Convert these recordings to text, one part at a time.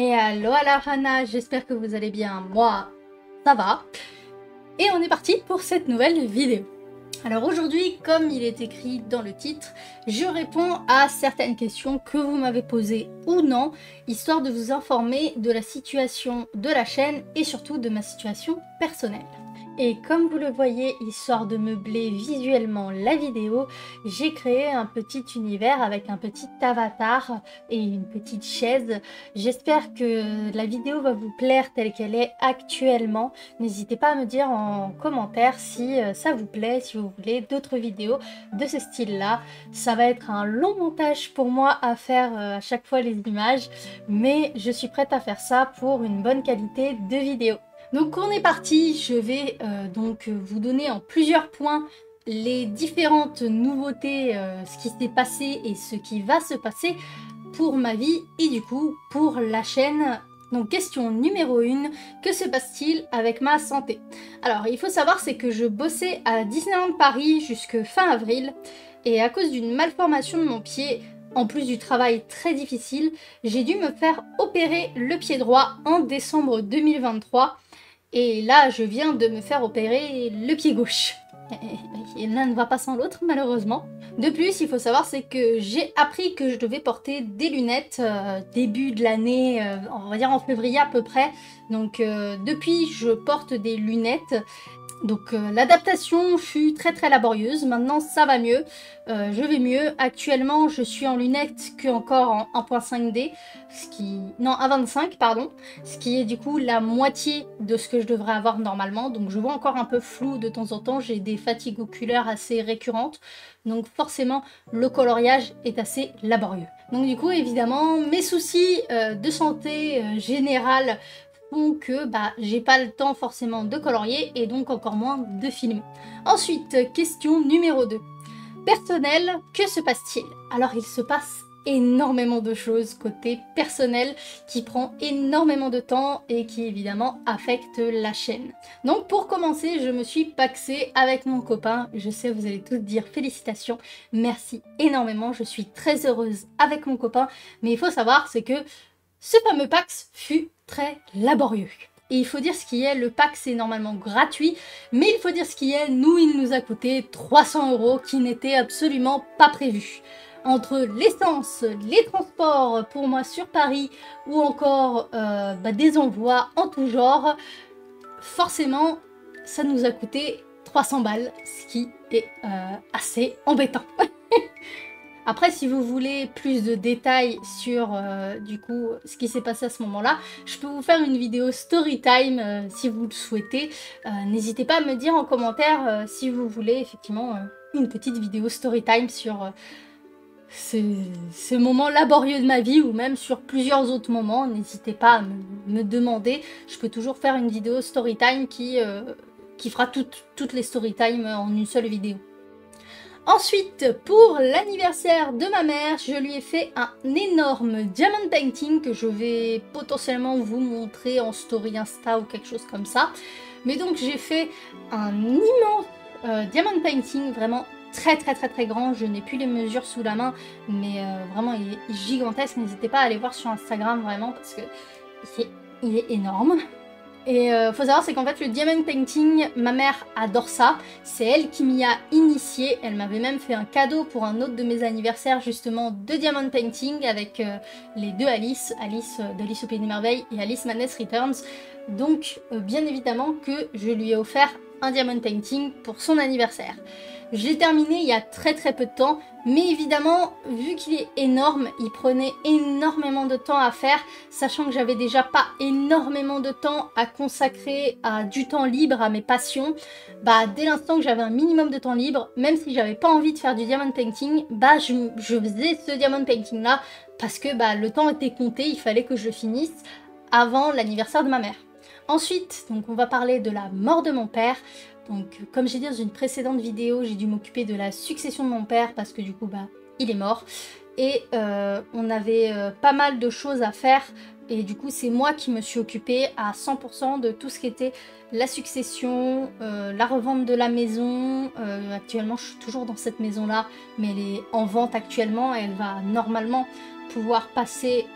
Et allo Hana, j'espère que vous allez bien, moi ça va. Et on est parti pour cette nouvelle vidéo. Alors aujourd'hui, comme il est écrit dans le titre, je réponds à certaines questions que vous m'avez posées ou non, histoire de vous informer de la situation de la chaîne et surtout de ma situation personnelle. Et comme vous le voyez, histoire de meubler visuellement la vidéo, j'ai créé un petit univers avec un petit avatar et une petite chaise. J'espère que la vidéo va vous plaire telle qu'elle est actuellement. N'hésitez pas à me dire en commentaire si ça vous plaît, si vous voulez d'autres vidéos de ce style-là. Ça va être un long montage pour moi à faire à chaque fois les images, mais je suis prête à faire ça pour une bonne qualité de vidéo. Donc on est parti, je vais vous donner en plusieurs points les différentes nouveautés, ce qui s'est passé et ce qui va se passer pour ma vie et du coup pour la chaîne. Donc question numéro 1, que se passe-t-il avec ma santé? Alors il faut savoir c'est que je bossais à Disneyland Paris jusque fin avril et à cause d'une malformation de mon pied, en plus du travail très difficile, j'ai dû me faire opérer le pied droit en décembre 2023. Et là, je viens de me faire opérer le pied gauche. Et l'un ne va pas sans l'autre, malheureusement. De plus, il faut savoir, c'est que j'ai appris que je devais porter des lunettes début de l'année, on va dire en février à peu près. Donc depuis, je porte des lunettes. Donc l'adaptation fut très laborieuse, maintenant ça va mieux, je vais mieux. Actuellement je suis en lunettes que encore en 1.5D, non 1.25 pardon, ce qui est du coup la moitié de ce que je devrais avoir normalement, donc je vois encore un peu flou de temps en temps, j'ai des fatigues oculaires assez récurrentes, donc forcément le coloriage est assez laborieux. Donc du coup évidemment mes soucis de santé générale font que j'ai pas le temps forcément de colorier et donc encore moins de filmer. Ensuite, question numéro 2. Personnel, que se passe-t-il? Alors il se passe énormément de choses côté personnel qui prend énormément de temps et qui évidemment affecte la chaîne. Donc pour commencer, je me suis paxée avec mon copain. Je sais, vous allez tous dire félicitations, merci énormément, je suis très heureuse avec mon copain, mais il faut savoir c'est que ce fameux Pax fut très laborieux. Et il faut dire ce qui est, le Pax est normalement gratuit, mais il faut dire ce qui est, nous il nous a coûté 300 € qui n'était absolument pas prévu. Entre l'essence, les transports pour moi sur Paris ou encore des envois en tout genre, forcément ça nous a coûté 300 balles, ce qui est assez embêtant. Après, si vous voulez plus de détails sur du coup ce qui s'est passé à ce moment-là, je peux vous faire une vidéo story time si vous le souhaitez. N'hésitez pas à me dire en commentaire si vous voulez effectivement une petite vidéo story time sur ce moment laborieux de ma vie ou même sur plusieurs autres moments. N'hésitez pas à me demander. Je peux toujours faire une vidéo story time qui fera toutes les story time en une seule vidéo. Ensuite, pour l'anniversaire de ma mère, je lui ai fait un énorme diamond painting que je vais potentiellement vous montrer en story Insta ou quelque chose comme ça. Mais donc j'ai fait un immense diamond painting, vraiment très grand. Je n'ai plus les mesures sous la main, mais vraiment il est gigantesque. N'hésitez pas à aller voir sur Instagram vraiment parce que il est énorme. Et faut savoir c'est qu'en fait le diamond painting, ma mère adore ça, c'est elle qui m'y a initié, elle m'avait même fait un cadeau pour un autre de mes anniversaires justement de diamond painting avec les deux Alice, d'Alice au Pays des Merveilles et Alice Madness Returns. Donc bien évidemment que je lui ai offert un diamond painting pour son anniversaire. Je l'ai terminé il y a très peu de temps, mais évidemment, vu qu'il est énorme, il prenait énormément de temps à faire, sachant que j'avais déjà pas énormément de temps à consacrer à du temps libre, à mes passions. Dès l'instant que j'avais un minimum de temps libre, même si j'avais pas envie de faire du diamond painting, je faisais ce diamond painting là, parce que le temps était compté, il fallait que je le finisse avant l'anniversaire de ma mère. Ensuite, donc on va parler de la mort de mon père. Donc comme j'ai dit dans une précédente vidéo, j'ai dû m'occuper de la succession de mon père parce que du coup il est mort. Et on avait pas mal de choses à faire et du coup c'est moi qui me suis occupée à 100% de tout ce qui était la succession, la revente de la maison. Actuellement je suis toujours dans cette maison là, mais elle est en vente actuellement et elle va normalement pouvoir passer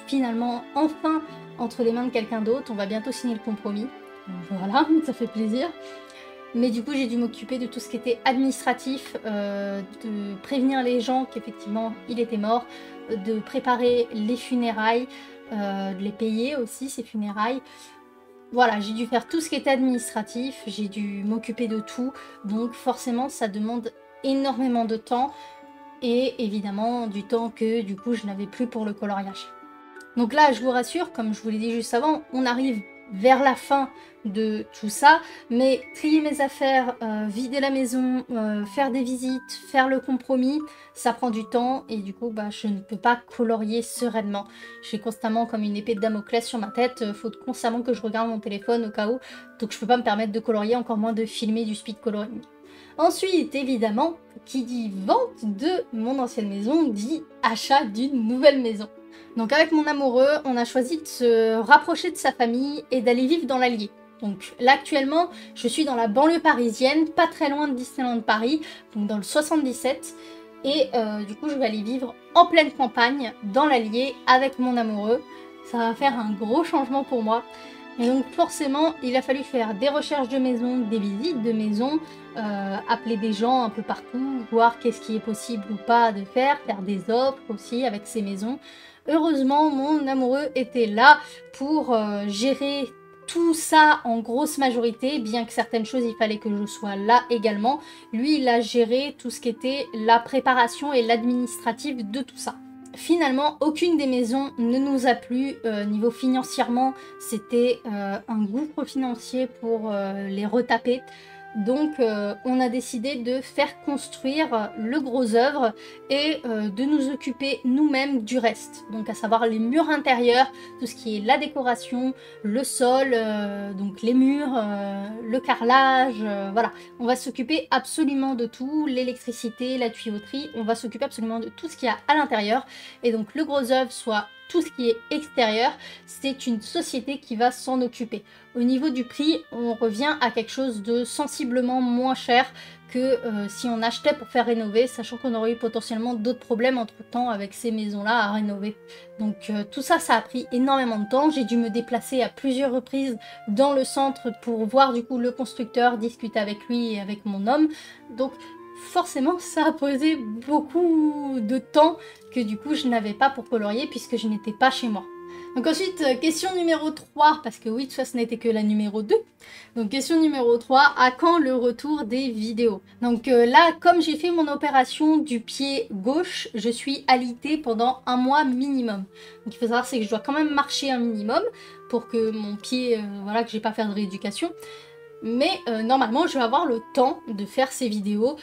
finalement enfin entre les mains de quelqu'un d'autre. On va bientôt signer le compromis. Voilà, ça fait plaisir. Mais du coup, j'ai dû m'occuper de tout ce qui était administratif, de prévenir les gens qu'effectivement il était mort, de préparer les funérailles, de les payer aussi, ces funérailles. Voilà, j'ai dû faire tout ce qui était administratif, j'ai dû m'occuper de tout. Donc forcément, ça demande énormément de temps et évidemment du temps que du coup, je n'avais plus pour le coloriage. Donc là, je vous rassure, comme je vous l'ai dit juste avant, on arrive vers la fin de tout ça, mais trier mes affaires, vider la maison, faire des visites, faire le compromis, ça prend du temps et du coup bah, je ne peux pas colorier sereinement. J'ai constamment comme une épée de Damoclès sur ma tête, faut constamment que je regarde mon téléphone au cas où, donc je peux pas me permettre de colorier, encore moins de filmer du speed coloring. Ensuite, évidemment, qui dit vente de mon ancienne maison dit achat d'une nouvelle maison. Donc avec mon amoureux, on a choisi de se rapprocher de sa famille et d'aller vivre dans l'Allier. Donc là actuellement, je suis dans la banlieue parisienne, pas très loin de Disneyland Paris, donc dans le 77. Et du coup, je vais aller vivre en pleine campagne, dans l'Allier, avec mon amoureux. Ça va faire un gros changement pour moi. Et donc forcément, il a fallu faire des recherches de maisons, des visites de maisons, appeler des gens un peu partout, voir qu'est-ce qui est possible ou pas de faire des offres aussi avec ces maisons. Heureusement, mon amoureux était là pour gérer tout ça en grosse majorité, bien que certaines choses, il fallait que je sois là également. Lui, il a géré tout ce qui était la préparation et l'administratif de tout ça. Finalement, aucune des maisons ne nous a plu. Niveau financièrement, c'était un gouffre financier pour les retaper. Donc on a décidé de faire construire le gros œuvre et de nous occuper nous-mêmes du reste. Donc à savoir les murs intérieurs, tout ce qui est la décoration, le sol, donc les murs, le carrelage, voilà. On va s'occuper absolument de tout, l'électricité, la tuyauterie, on va s'occuper absolument de tout ce qu'il y a à l'intérieur. Et donc le gros œuvre soit tout ce qui est extérieur, c'est une société qui va s'en occuper. Au niveau du prix, on revient à quelque chose de sensiblement moins cher que si on achetait pour faire rénover, sachant qu'on aurait eu potentiellement d'autres problèmes entre temps avec ces maisons-là à rénover. Donc tout ça, ça a pris énormément de temps. J'ai dû me déplacer à plusieurs reprises dans le centre pour voir du coup le constructeur, discuter avec lui et avec mon homme. Donc forcément, ça a posé beaucoup de temps que du coup je n'avais pas pour colorier puisque je n'étais pas chez moi. Donc ensuite, question numéro 3, parce que oui, tout ça, ce n'était que la numéro 2. Donc question numéro 3, à quand le retour des vidéos? Donc là, comme j'ai fait mon opération du pied gauche, je suis alitée pendant 1 mois minimum. Donc il faut savoir, c'est que je dois quand même marcher un minimum pour que mon pied, voilà, que j'ai pas à faire de rééducation. Mais normalement, je vais avoir le temps de faire ces vidéos.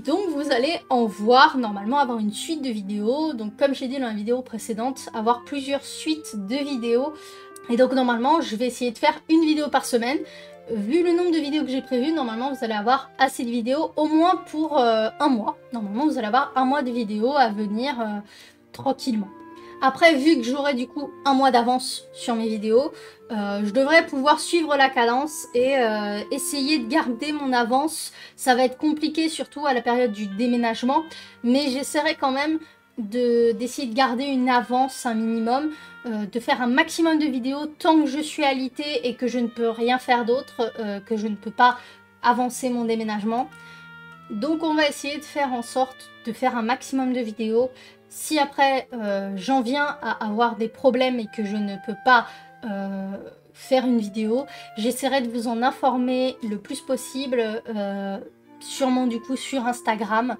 Donc vous allez en voir, normalement avoir une suite de vidéos, donc comme j'ai dit dans la vidéo précédente, avoir plusieurs suites de vidéos. Et donc normalement je vais essayer de faire une vidéo par semaine. Vu le nombre de vidéos que j'ai prévues, normalement vous allez avoir assez de vidéos, au moins pour 1 mois. Normalement vous allez avoir 1 mois de vidéos à venir tranquillement. Après, vu que j'aurai du coup 1 mois d'avance sur mes vidéos, je devrais pouvoir suivre la cadence et essayer de garder mon avance. Ça va être compliqué, surtout à la période du déménagement, mais j'essaierai quand même d'essayer de garder une avance, un minimum, de faire un maximum de vidéos tant que je suis alitée et que je ne peux rien faire d'autre, que je ne peux pas avancer mon déménagement. Donc on va essayer de faire en sorte de faire un maximum de vidéos. Si après j'en viens à avoir des problèmes et que je ne peux pas faire une vidéo, j'essaierai de vous en informer le plus possible, sûrement du coup sur Instagram.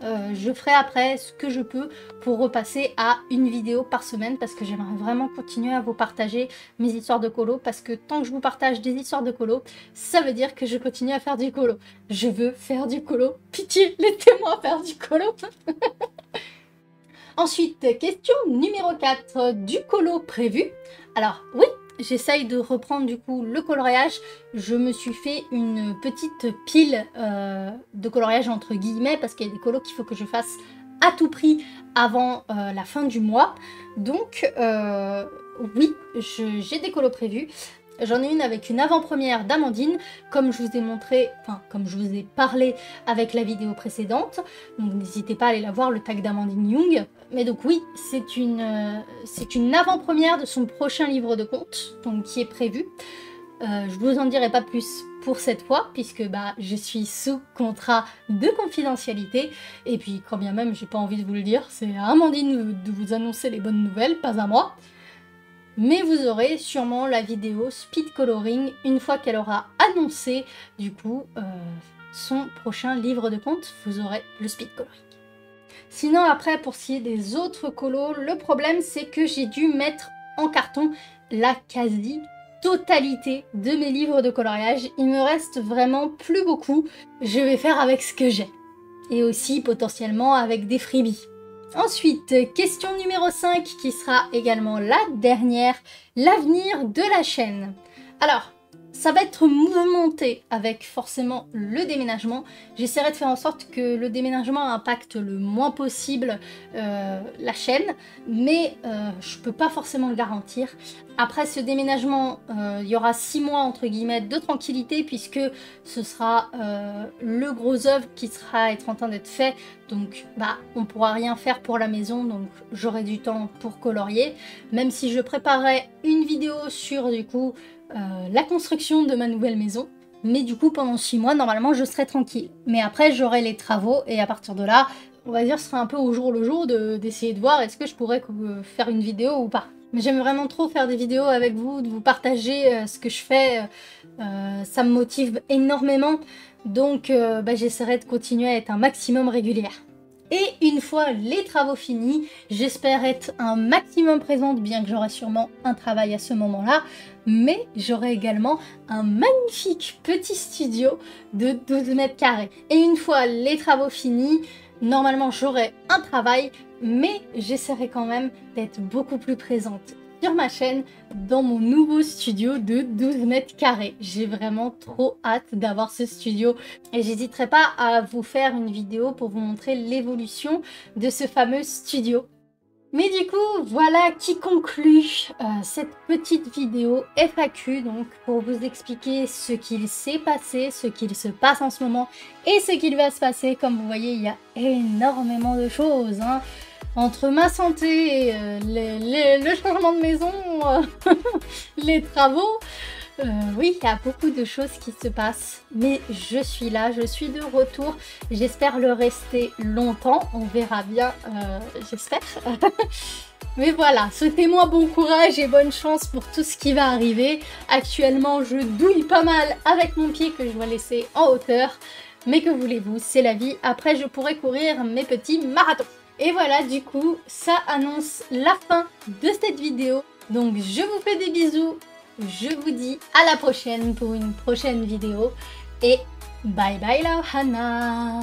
Je ferai après ce que je peux pour repasser à une vidéo par semaine parce que j'aimerais vraiment continuer à vous partager mes histoires de colo, parce que tant que je vous partage des histoires de colo, ça veut dire que je continue à faire du colo. Je veux faire du colo. Pitié, laissez-moi faire du colo. Ensuite, question numéro 4, du colo prévu. Alors oui, j'essaye de reprendre du coup le coloriage. Je me suis fait une petite pile de coloriage entre guillemets parce qu'il y a des colos qu'il faut que je fasse à tout prix avant la fin du mois. Donc oui, j'ai des colos prévus. J'en ai une avec une avant-première d'Amandine, comme je vous ai montré, enfin comme je vous ai parlé avec la vidéo précédente. Donc n'hésitez pas à aller la voir, le tag d'Amandine Young. Mais donc oui, c'est une avant-première de son prochain livre de contes, donc qui est prévu. Je vous en dirai pas plus pour cette fois, puisque je suis sous contrat de confidentialité, et puis quand bien même j'ai pas envie de vous le dire, c'est à Amandine de vous annoncer les bonnes nouvelles, pas à moi. Mais vous aurez sûrement la vidéo speed coloring une fois qu'elle aura annoncé du coup son prochain livre de contes, vous aurez le speed coloring. Sinon après, pour ce qui est des autres colos, le problème c'est que j'ai dû mettre en carton la quasi-totalité de mes livres de coloriage. Il me reste vraiment plus beaucoup. Je vais faire avec ce que j'ai. Et aussi potentiellement avec des freebies. Ensuite, question numéro 5 qui sera également la dernière, l'avenir de la chaîne. Alors, ça va être mouvementé avec forcément le déménagement. J'essaierai de faire en sorte que le déménagement impacte le moins possible la chaîne, mais je peux pas forcément le garantir. Après ce déménagement, il y aura 6 mois entre guillemets de tranquillité puisque ce sera le gros œuvre qui sera en train d'être fait. Donc on pourra rien faire pour la maison, donc j'aurai du temps pour colorier. Même si je préparais une vidéo sur du coup la construction de ma nouvelle maison. Mais du coup pendant 6 mois normalement je serai tranquille. Mais après j'aurai les travaux et à partir de là, on va dire ce sera un peu au jour le jour d'essayer de voir est-ce que je pourrais faire une vidéo ou pas. Mais j'aime vraiment trop faire des vidéos avec vous, de vous partager ce que je fais. Ça me motive énormément. Donc j'essaierai de continuer à être un maximum régulière. Et une fois les travaux finis, j'espère être un maximum présente, bien que j'aurai sûrement un travail à ce moment-là. Mais j'aurai également un magnifique petit studio de 12 mètres carrés. Et une fois les travaux finis, normalement j'aurai un travail, mais j'essaierai quand même d'être beaucoup plus présente sur ma chaîne dans mon nouveau studio de 12 mètres carrés. J'ai vraiment trop hâte d'avoir ce studio et j'hésiterai pas à vous faire une vidéo pour vous montrer l'évolution de ce fameux studio. Mais du coup, voilà qui conclut cette petite vidéo FAQ, donc pour vous expliquer ce qu'il s'est passé, ce qu'il se passe en ce moment et ce qu'il va se passer. Comme vous voyez, il y a énormément de choses, hein. Entre ma santé, le changement de maison, les travaux, oui, il y a beaucoup de choses qui se passent. Mais je suis là, je suis de retour. J'espère le rester longtemps. On verra bien, j'espère. Mais voilà, souhaitez-moi bon courage et bonne chance pour tout ce qui va arriver. Actuellement, je douille pas mal avec mon pied que je dois laisser en hauteur. Mais que voulez-vous, c'est la vie. Après, je pourrai courir mes petits marathons. Et voilà, du coup, ça annonce la fin de cette vidéo. Donc, je vous fais des bisous. Je vous dis à la prochaine pour une prochaine vidéo. Et bye bye la Ohana!